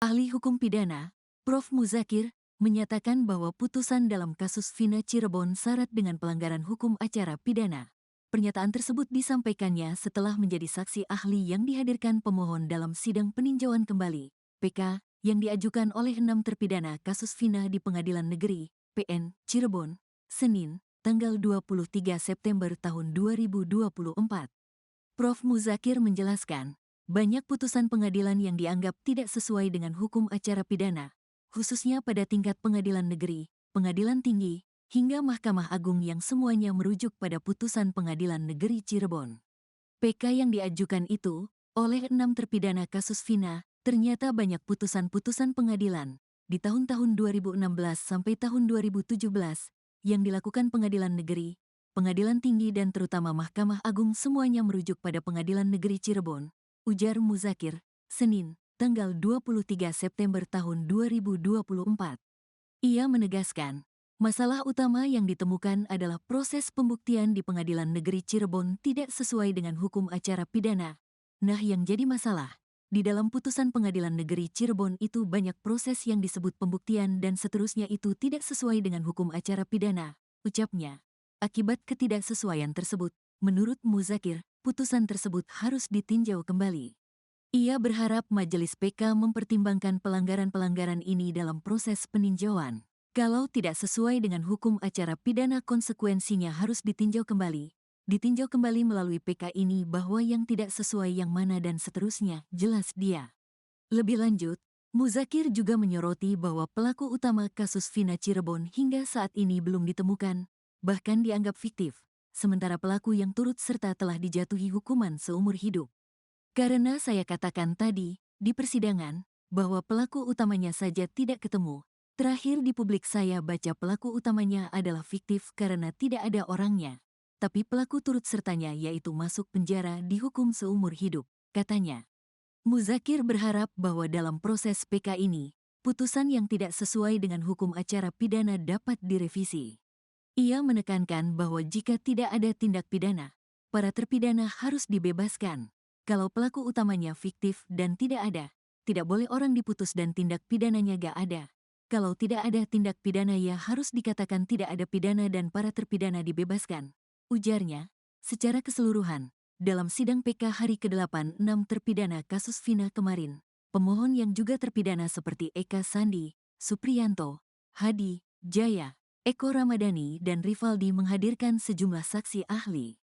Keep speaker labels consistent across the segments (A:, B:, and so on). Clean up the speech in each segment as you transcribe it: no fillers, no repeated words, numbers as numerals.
A: Ahli hukum pidana, Prof. Muzakir, menyatakan bahwa putusan dalam kasus Vina Cirebon syarat dengan pelanggaran hukum acara pidana. Pernyataan tersebut disampaikannya setelah menjadi saksi ahli yang dihadirkan pemohon dalam sidang peninjauan kembali, PK, yang diajukan oleh 6 terpidana kasus Vina di Pengadilan Negeri, PN, Cirebon, Senin, tanggal 23 September tahun 2024. Prof. Muzakir menjelaskan, banyak putusan pengadilan yang dianggap tidak sesuai dengan hukum acara pidana, khususnya pada tingkat pengadilan negeri, pengadilan tinggi, hingga Mahkamah Agung yang semuanya merujuk pada putusan Pengadilan Negeri Cirebon. PK yang diajukan itu, oleh 6 terpidana kasus Vina, ternyata banyak putusan-putusan pengadilan, di tahun-tahun 2016 sampai tahun 2017, yang dilakukan pengadilan negeri, pengadilan tinggi dan terutama Mahkamah Agung semuanya merujuk pada Pengadilan Negeri Cirebon, ujar Muzakir, Senin, tanggal 23 September tahun 2024. Ia menegaskan, masalah utama yang ditemukan adalah proses pembuktian di Pengadilan Negeri Cirebon tidak sesuai dengan hukum acara pidana. Nah, yang jadi masalah, di dalam putusan Pengadilan Negeri Cirebon itu banyak proses yang disebut pembuktian dan seterusnya itu tidak sesuai dengan hukum acara pidana, ucapnya. Akibat ketidaksesuaian tersebut, menurut Muzakir, putusan tersebut harus ditinjau kembali. Ia berharap Majelis PK mempertimbangkan pelanggaran-pelanggaran ini dalam proses peninjauan. Kalau tidak sesuai dengan hukum acara pidana, konsekuensinya harus ditinjau kembali. Ditinjau kembali melalui PK ini bahwa yang tidak sesuai yang mana dan seterusnya, jelas dia. Lebih lanjut, Muzakir juga menyoroti bahwa pelaku utama kasus Vina Cirebon hingga saat ini belum ditemukan, bahkan dianggap fiktif, sementara pelaku yang turut serta telah dijatuhi hukuman seumur hidup. Karena saya katakan tadi, di persidangan, bahwa pelaku utamanya saja tidak ketemu. Terakhir di publik saya baca pelaku utamanya adalah fiktif karena tidak ada orangnya. Tapi pelaku turut sertanya yaitu masuk penjara dihukum seumur hidup, katanya. Muzakir berharap bahwa dalam proses PK ini, putusan yang tidak sesuai dengan hukum acara pidana dapat direvisi. Ia menekankan bahwa jika tidak ada tindak pidana, para terpidana harus dibebaskan. Kalau pelaku utamanya fiktif dan tidak ada, tidak boleh orang diputus dan tindak pidananya gak ada. Kalau tidak ada tindak pidana ya harus dikatakan tidak ada pidana dan para terpidana dibebaskan, ujarnya. Secara keseluruhan, dalam sidang PK hari ke-8 6 terpidana kasus Vina kemarin, pemohon yang juga terpidana seperti Eka Sandi, Supriyanto, Hadi, Jaya, Eko Ramadhani dan Rivaldi menghadirkan sejumlah saksi ahli.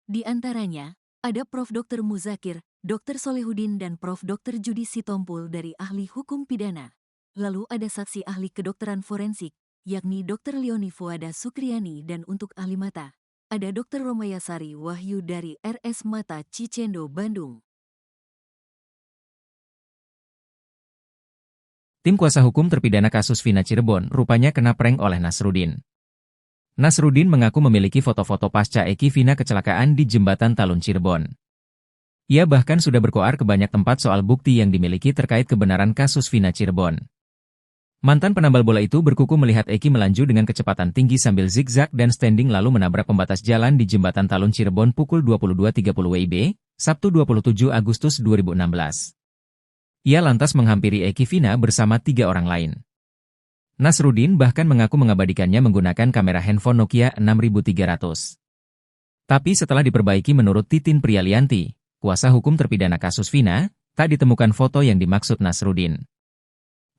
A: Di antaranya, ada Prof. Dr. Muzakir, Dr. Solehudin dan Prof. Dr. Judi Sitompul dari ahli hukum pidana. Lalu ada saksi ahli kedokteran forensik, yakni Dr. Leoni Fuada Sukriani dan untuk ahli mata, ada Dr. Romayasari Wahyu dari RS Mata Cicendo, Bandung.
B: Tim kuasa hukum terpidana kasus Vina Cirebon rupanya kena prank oleh Nasruddin. Nasruddin mengaku memiliki foto-foto pasca Eki Vina kecelakaan di Jembatan Talun Cirebon. Ia bahkan sudah berkoar ke banyak tempat soal bukti yang dimiliki terkait kebenaran kasus Vina Cirebon. Mantan penambal bola itu berkuku melihat Eki melaju dengan kecepatan tinggi sambil zigzag dan standing lalu menabrak pembatas jalan di Jembatan Talun Cirebon pukul 22.30 WIB, Sabtu 27 Agustus 2016. Ia lantas menghampiri Eki Vina bersama 3 orang lain. Nasruddin bahkan mengaku mengabadikannya menggunakan kamera handphone Nokia 6300. Tapi setelah diperbaiki menurut Titin Prialianti, kuasa hukum terpidana kasus Vina, tak ditemukan foto yang dimaksud Nasruddin.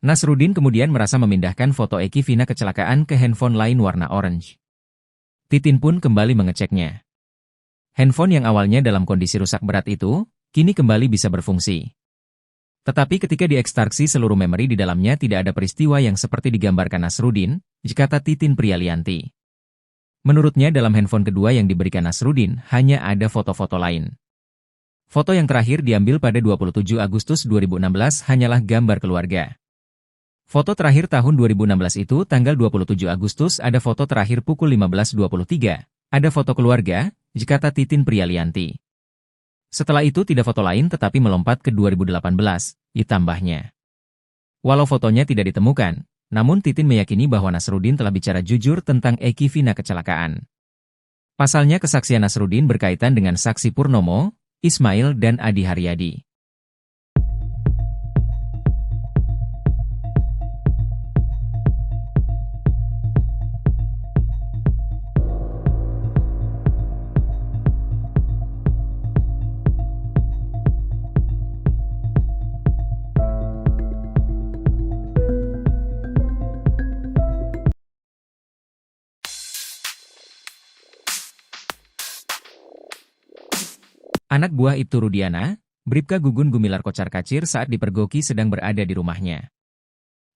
B: Nasruddin kemudian merasa memindahkan foto Eki Vina kecelakaan ke handphone lain warna orange. Titin pun kembali mengeceknya. Handphone yang awalnya dalam kondisi rusak berat itu, kini kembali bisa berfungsi. Tetapi ketika diekstraksi seluruh memori di dalamnya tidak ada peristiwa yang seperti digambarkan Nasruddin, kata Titin Prialianti. Menurutnya dalam handphone kedua yang diberikan Nasruddin hanya ada foto-foto lain. Foto yang terakhir diambil pada 27 Agustus 2016 hanyalah gambar keluarga. Foto terakhir tahun 2016 itu tanggal 27 Agustus ada foto terakhir pukul 15.23, ada foto keluarga, kata Titin Prialianti. Setelah itu tidak foto lain tetapi melompat ke 2018, ditambahnya. Walau fotonya tidak ditemukan, namun Titin meyakini bahwa Nasruddin telah bicara jujur tentang Eki Vina kecelakaan. Pasalnya kesaksian Nasruddin berkaitan dengan saksi Purnomo, Ismail dan Adi Haryadi. Anak buah Ibtu Rudiana, Bribka Gugun Gumilar kocar-kacir saat dipergoki sedang berada di rumahnya.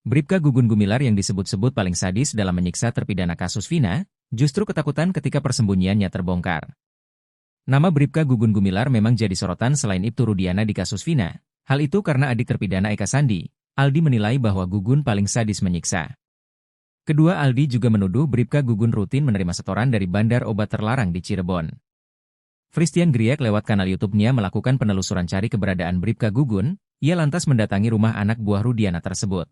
B: Bribka Gugun Gumilar yang disebut-sebut paling sadis dalam menyiksa terpidana kasus Vina, justru ketakutan ketika persembunyiannya terbongkar. Nama Bribka Gugun Gumilar memang jadi sorotan selain Ibtu Rudiana di kasus Vina. Hal itu karena adik terpidana Eka Sandi, Aldi menilai bahwa Gugun paling sadis menyiksa. Kedua Aldi juga menuduh Bribka Gugun rutin menerima setoran dari bandar obat terlarang di Cirebon. Fristian Griek lewat kanal YouTube-nya melakukan penelusuran cari keberadaan Bribka Gugun, ia lantas mendatangi rumah anak buah Rudiana tersebut.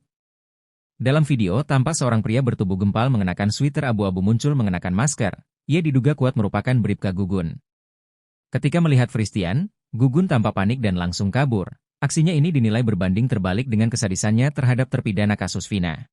B: Dalam video, tampak seorang pria bertubuh gempal mengenakan sweater abu-abu muncul mengenakan masker, ia diduga kuat merupakan Bribka Gugun. Ketika melihat Fristian, Gugun tampak panik dan langsung kabur. Aksinya ini dinilai berbanding terbalik dengan kesadisannya terhadap terpidana kasus Vina.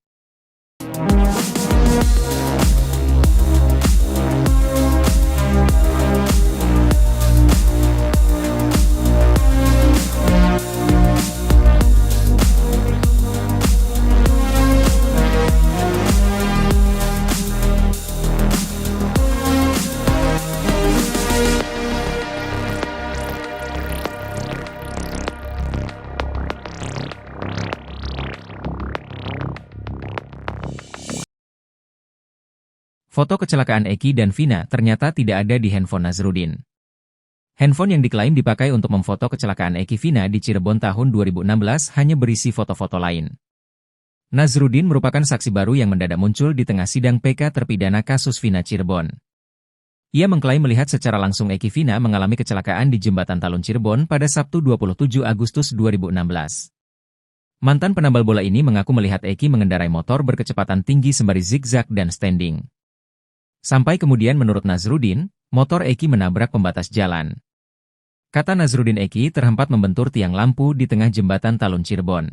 B: Foto kecelakaan Eki dan Vina ternyata tidak ada di handphone Nazrudin. Handphone yang diklaim dipakai untuk memfoto kecelakaan Eki Vina di Cirebon tahun 2016 hanya berisi foto-foto lain. Nazrudin merupakan saksi baru yang mendadak muncul di tengah sidang PK terpidana kasus Vina Cirebon. Ia mengklaim melihat secara langsung Eki Vina mengalami kecelakaan di Jembatan Talun Cirebon pada Sabtu 27 Agustus 2016. Mantan penambal bola ini mengaku melihat Eki mengendarai motor berkecepatan tinggi sembari zigzag dan standing. Sampai kemudian menurut Nazrudin, motor Eki menabrak pembatas jalan. Kata Nazrudin, Eki terhempat membentur tiang lampu di tengah jembatan Talun Cirebon.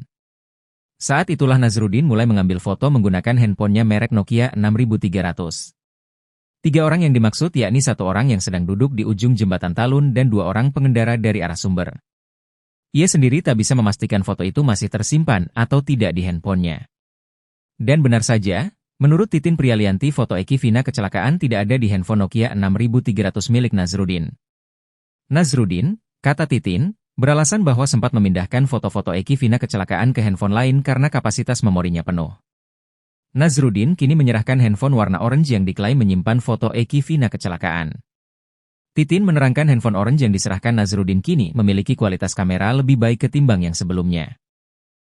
B: Saat itulah Nazrudin mulai mengambil foto menggunakan handphonenya merek Nokia 6300. 3 orang yang dimaksud yakni 1 orang yang sedang duduk di ujung jembatan Talun dan 2 orang pengendara dari arah sumber. Ia sendiri tak bisa memastikan foto itu masih tersimpan atau tidak di handphonenya. Dan benar saja, menurut Titin Prialianti, foto Eki Vina kecelakaan tidak ada di handphone Nokia 6300 milik Nazrudin. Nazrudin, kata Titin, beralasan bahwa sempat memindahkan foto-foto Eki Vina kecelakaan ke handphone lain karena kapasitas memorinya penuh. Nazrudin kini menyerahkan handphone warna orange yang diklaim menyimpan foto Eki Vina kecelakaan. Titin menerangkan handphone orange yang diserahkan Nazrudin kini memiliki kualitas kamera lebih baik ketimbang yang sebelumnya.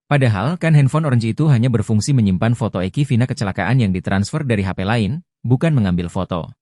B: Padahal kan handphone orange itu hanya berfungsi menyimpan foto Eki Vina kecelakaan yang ditransfer dari HP lain, bukan mengambil foto.